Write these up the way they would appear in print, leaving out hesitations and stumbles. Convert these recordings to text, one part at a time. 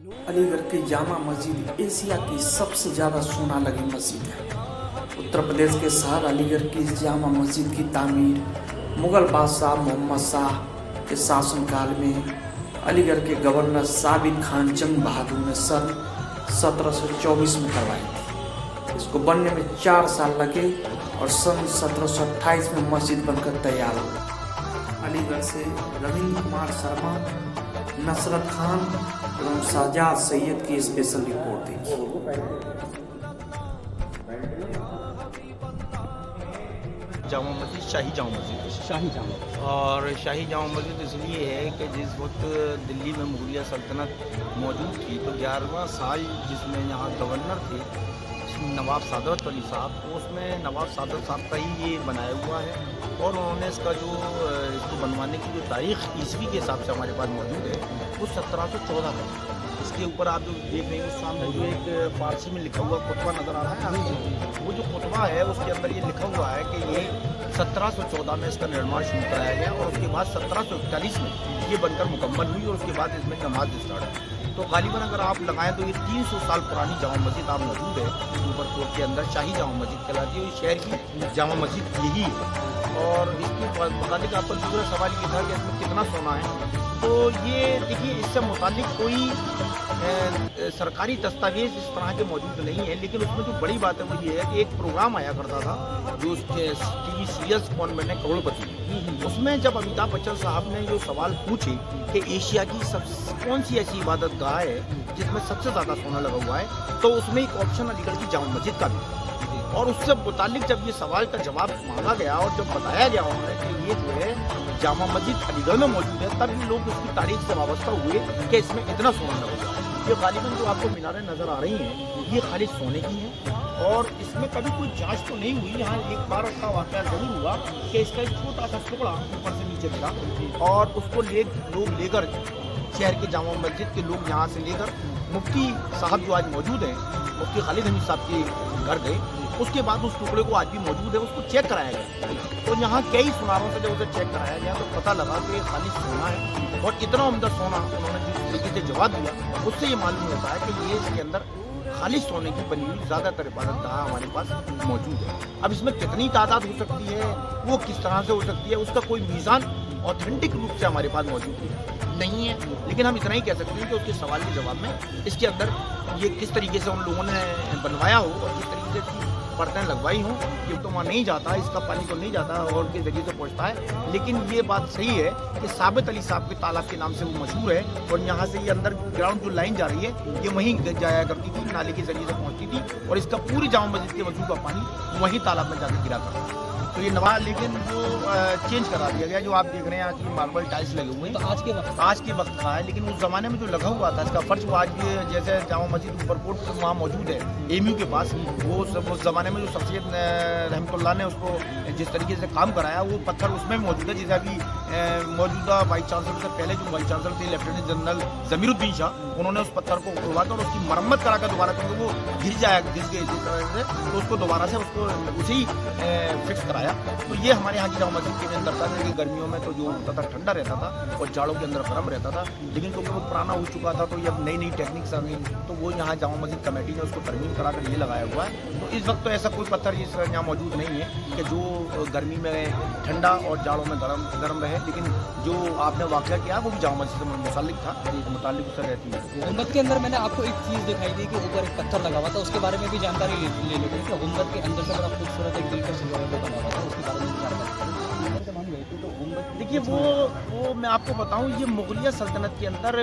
अलीगढ़ की जामा मस्जिद एशिया की सबसे ज़्यादा सोना लगी मस्जिद है। उत्तर प्रदेश के शहर अलीगढ़ की इस जामा मस्जिद की तामीर मुग़ल बादशाह मोहम्मद शाह के शासनकाल में अलीगढ़ के गवर्नर साबिर खान जंग बहादुर ने सन 1724 में करवाई थी। इसको बनने में 4 साल लगे और सन 1728 में मस्जिद बनकर तैयार हो गई। अलीगढ़ से रविंद्र कुमार शर्मा, नसरत खान एवं शाहजाद सैयद की स्पेशल रिपोर्ट देखी। जामा मस्जिद शाही जामा मस्जिद और शाही जामा मस्जिद इसलिए है कि जिस वक्त दिल्ली में मुगलिया सल्तनत मौजूद थी तो 11वां साल जिसमें यहाँ गवर्नर थे नवाब सादत अली साहब, तो उसमें नवाब सादत साहब का ही ये बनाया हुआ है और उन्होंने इसका जो इसको बनवाने की जो तारीख ईस्वी के हिसाब से हमारे पास मौजूद है वो 1714 है। इसके ऊपर आप जो देख रहे हैं सामने जो एक फारसी में लिखा हुआ कुतबा नज़र आ रहा है, वो जो कुतबा है उसके अंदर ये लिखा हुआ है कि ये 1714 में इसका निर्माण शुरू कराया गया और उसके बाद 1741 में ये बनकर मुकम्मल हुई और उसके बाद इसमें नमाज स्टार्ट हुई। तो गालिबन अगर आप लगाएं तो ये 300 साल पुरानी जामा मस्जिद आप मौजूद है ऊपरकोट के अंदर शाही जामा मस्जिद कहलाती है। ये शहर की जामा मस्जिद यही है। और इसके मुताबिक आपका दूसरा सवाल ये था कि इसमें कितना सोना है, तो ये देखिए इससे मुतालिक कोई सरकारी दस्तावेज इस तरह के मौजूद नहीं है, लेकिन उसमें जो बड़ी बात है वो ये है कि एक प्रोग्राम आया करता था जो टीवी सीरियल्स कौन बने करोड़पति, उसमें जब अमिताभ बच्चन साहब ने जो सवाल पूछे कि एशिया की कौन सी ऐसी इबादत गाह है जिसमें सबसे ज़्यादा सोना लगा हुआ है, तो उसमें एक ऑप्शन अलीगढ़ की जामा मस्जिद का भी। और उससे मुतालिक जब ये सवाल का जवाब मांगा गया और जब बताया गया उन्होंने कि ये जो है जामा मस्जिद अलीगढ़ में मौजूद है, तब भी लोग उसकी तारीख से वाबस्ता हुए कि इसमें इतना सोना लगा हुआ है। ये गालिबन जो आपको मीनारें नज़र आ रही हैं ये खाली सोने की हैं और इसमें कभी कोई जांच तो नहीं हुई। यहाँ एक बार का वाक़या ज़रूर हुआ कि इसका एक छोटा सा टुकड़ा ऊपर से नीचे गिरा और उसको लोग लेकर शहर के जामा मस्जिद के लोग यहाँ से लेकर मुफ्ती साहब जो आज मौजूद हैं, मुफ्ती खालिद हमीद साहब के घर गए। उसके बाद उस टुकड़े को आज भी मौजूद है, उसको चेक कराया गया। तो यहाँ कई सुनारों से जब उसे चेक कराया गया तो पता लगा कि ये खाली सोना है और इतना उम्दा सोना उन्होंने जिस तरीके से जवाब दिया उससे ये मालूम होता है कि ये इसके अंदर खाली सोने की बनी हुई ज़्यादातर इबादत गाह हमारे पास मौजूद है। अब इसमें कितनी तादाद हो सकती है, वो किस तरह से हो सकती है, उसका कोई मीज़ान ऑथेंटिक रूप से हमारे पास मौजूद नहीं है, लेकिन हम इतना ही कह सकते हैं कि उसके सवाल के जवाब में इसके अंदर ये किस तरीके से उन लोगों ने बनवाया हो और किस तरीके से परतें लगवाई हों, ये तो वहाँ नहीं जाता, इसका पानी तो नहीं जाता और के जरिए से पहुँचता है। लेकिन ये बात सही है कि साबित अली साहब के तालाब के नाम से वो मशहूर है और यहाँ से ये अंदर ग्राउंड जो लाइन जा रही है ये वहीं जाया करती थी, नाले के जरिए से पहुँचती थी और इसका पूरी जामा मस्जिद के वजू का पानी वहीं तालाब में जाकर गिरा करता था। तो ये नवा लेकिन जो चेंज करा दिया गया, जो आप देख रहे हैं कि मार्बल टाइल्स लगे हुए हैं, तो आज के वक्त का है, लेकिन उस ज़माने में जो लगा हुआ था इसका फर्श वो आज भी जैसे जामा मस्जिद ऊपरकोट वहाँ मौजूद है एमयू के पास, वो उस ज़माने में जो शख्सियत रहमतुल्लाह ने उसको जिस तरीके से काम कराया वो पत्थर उसमें मौजूद है। जैसे अभी मौजूदा वाइस चांसलर से पहले जो वाइस चांसलर थे लेफ्टिनेंट जनरल ज़मीरुद्दीन शाह, उन्होंने उस पत्थर को उड़वा कर उसकी मरम्मत करा कर दोबारा, क्योंकि वो घिस गए जिस तरह से, तो उसको दोबारा से उसको उसी फिक्स कराया। तो ये हमारे यहाँ की जामा मस्जिद के अंदर था कि गर्मियों में तो जो होता था ठंडा रहता था और जाड़ों के अंदर गर्म रहता था, लेकिन क्योंकि वो पुराना हो चुका था तो ये अब नई टेक्निक्स आ गई, तो वो यहाँ जामा मस्जिद कमेटी ने उसको तरमीम करा कर ये लगाया हुआ है। तो इस वक्त तो ऐसा कोई पत्थर इस यहाँ मौजूद नहीं है कि जो गर्मी में ठंडा और जाड़ों में गर्म रहे, लेकिन जो आपने वाक़या किया वो भी जामा मस्जिद से मुताल्लिक था, मुताल्लिक उससे रहती है। गुंबद के अंदर मैंने आपको एक चीज़ दिखाई दी कि ऊपर एक पत्थर लगा हुआ था, उसके बारे में भी जानकारी ले लेते हैं। गुंबद के अंदर से बड़ा खूबसूरत एक दिलकश बना हुआ था, उसके बारे में भी जानकारी देखिए वो मैं आपको बताऊं, ये मुगलिया सल्तनत के अंदर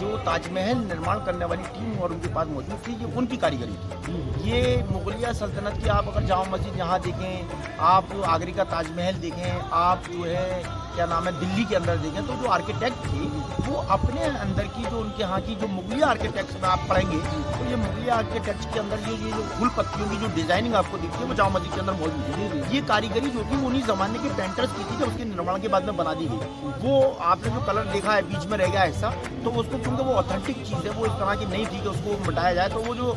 जो ताजमहल निर्माण करने वाली टीम और उनके पास मौजूद थी, ये उनकी कारीगरी थी। ये मुगलिया सल्तनत की आप अगर जामा मस्जिद यहाँ देखें, आप आगरे का ताजमहल देखें, आप जो है क्या नाम है दिल्ली के अंदर देखें, तो जो आर्किटेक्ट थे वो अपने अंदर की जो उनके यहाँ की जो मुगलिया आर्किटेक्ट में आप पढ़ेंगे तो ये मुगलिया आर्किटेक्ट के अंदर ये जो फूल पत्तियों की जो डिज़ाइनिंग आपको दिखती है वो जामा मस्जिद के अंदर मौजूद है। ये कारीगरी जो थी उन्हीं ज़माने के पेंटर्स की थी, जब उसके निर्माण के बाद में बना दी गई। वो आपने जो कलर देखा है बीच में रह गया हिस्सा, तो उसको क्योंकि वो ऑथेंटिक चीज़ है, वो इस तरह की नहीं थी कि उसको मिटाया जाए, तो वो जो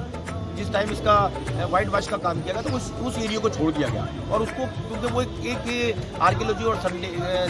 जिस टाइम इसका वाइट वॉश का काम किया गया तो उस एरिया को छोड़ दिया गया और उसको क्योंकि वो एक आर्कियोलॉजी और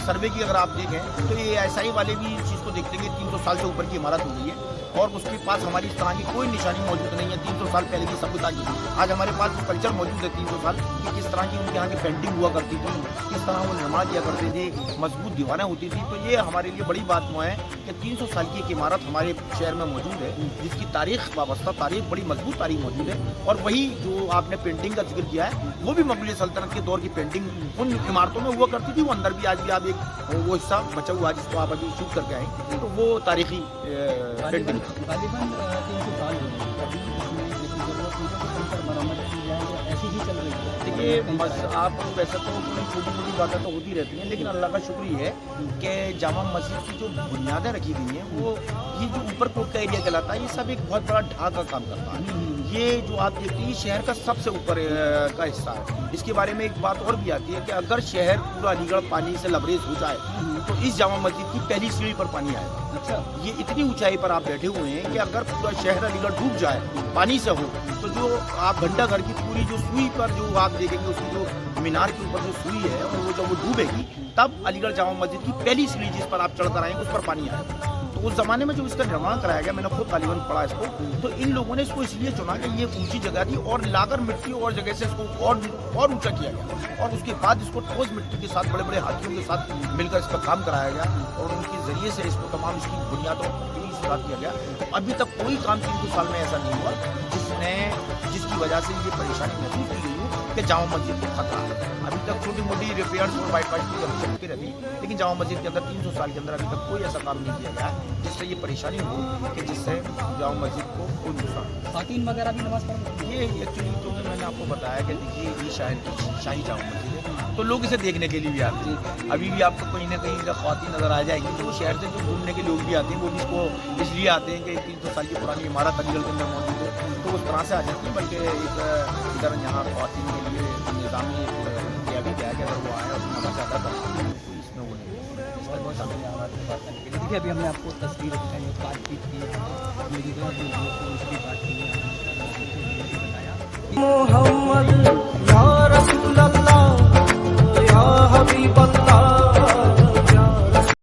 सर्वे की अगर आप देखें तो ये एसआई वाले भी चीज़ को देखते हैं 300 साल से ऊपर की इमारत हो गई है और उसके पास हमारी इस तरह की कोई निशानी मौजूद नहीं है 300 साल पहले की सभ्यता की। आज हमारे पास वो कल्चर मौजूद है 300 साल कि किस तरह की उनके यहाँ की पेंटिंग हुआ करती थी, किस तरह वो निर्माण किया करते थे, मजबूत दीवारें होती थी। तो ये हमारे लिए बड़ी बात है कि 300 साल की एक इमारत हमारे शहर में मौजूद है जिसकी तारीख वाबस्ता तारीख बड़ी मजबूत तारीख मौजूद है। और वही जो आपने पेंटिंग का जिक्र किया है वो भी मुगल सल्तनत के दौर की पेंटिंग उन इमारतों में हुआ करती थी। वो अंदर भी आज भी आप एक वो हिस्सा बचा हुआ है जिसको आप अभी शूट करके आए, तो वो तारीखी पेंटिंग गालिबन 300 साल हो गए, अभी इसमें जैसी जरूरत नहीं है तो पर मरम्मत की जाए या ऐसी ही चल रही है। देखिए आप वैसे तो छोटी मोटी बातें तो होती रहती हैं, लेकिन अल्लाह का शुक्र ये है कि जामा मस्जिद की जो बुनियादें रखी गई हैं वो ये जो ऊपर कोट का एरिया कहलाता है ये सब एक बहुत बड़ा ढाल का काम करता है। ये जो आप देखते हैं शहर का सबसे ऊपर का हिस्सा है। इसके बारे में एक बात और भी आती है कि अगर शहर पूरा अलीगढ़ पानी से लबरेज हो जाए तो इस जामा मस्जिद की पहली सीढ़ी पर पानी आएगा। अच्छा, ये इतनी ऊंचाई पर आप बैठे हुए हैं कि अगर पूरा शहर अलीगढ़ डूब जाए पानी से हो तो जो आप घंटा घर की पूरी जो सुई पर जो आप देखेंगे उसकी जो मीनार के ऊपर जो सुई है और वो जब वो डूबेगी तब अलीगढ़ जामा मस्जिद की पहली सीढ़ी जिस पर आप चढ़ कर आएंगे उस पर पानी आएगा। तो उस ज़माने में जब इसका निर्माण कराया गया, मैंने खुद गालिबन पढ़ा इसको, तो इन लोगों ने इसको इसलिए चुना कि ये ऊंची जगह थी और लाकर मिट्टी और जगह से इसको और ऊंचा किया गया और उसके बाद इसको ठोस मिट्टी के साथ बड़े बड़े हाथियों के साथ मिलकर इस पर काम कराया गया और उनके जरिए से इसको तमाम इसकी बुनियादों पर शुरुआत किया गया। तो अभी तक कोई काम 300 साल में ऐसा नहीं हुआ जिसकी वजह से ये परेशानी महसूस की गई हो कि जामा मस्जिद को खतरा है। अभी तक छोटी मोटी रिपेयर्स और वाइट वाइट की जरूरत चलती रहती, लेकिन जामा मस्जिद के अंदर 300 साल के अंदर अभी तक कोई ऐसा काम नहीं किया गया जिससे ये परेशानी हो कि जिससे जामा मस्जिद को कोई नुकसान। खातिन वगैरह भी नमाज पढ़ ये एक्चुअली तो मैंने आपको बताया कि देखिए ये शाही जामा मस्जिद है तो लोग इसे देखने के लिए भी आते हैं। अभी भी आपको कहीं ना कहीं ख्वातीन नज़र आ जाएगी तो वो शहर से जो घूमने के लोग भी आते हैं वो भी इसको इसलिए आते हैं कि 300 साल की पुरानी इमारत अलीगढ़ के अंदर मौजूद है तो उस तरह से आ जाती है। बल्कि एक इधर यहाँ ख्वातीन के लिए निज़ामी किया भी गया कि अगर वो आए और नमाज ज़्यादा करते हैं तो इसमें वो नहीं बहुत सारे। देखिए अभी हमने आपको तस्वीर दिखाई, बातचीत की, उसकी बात की, बताया।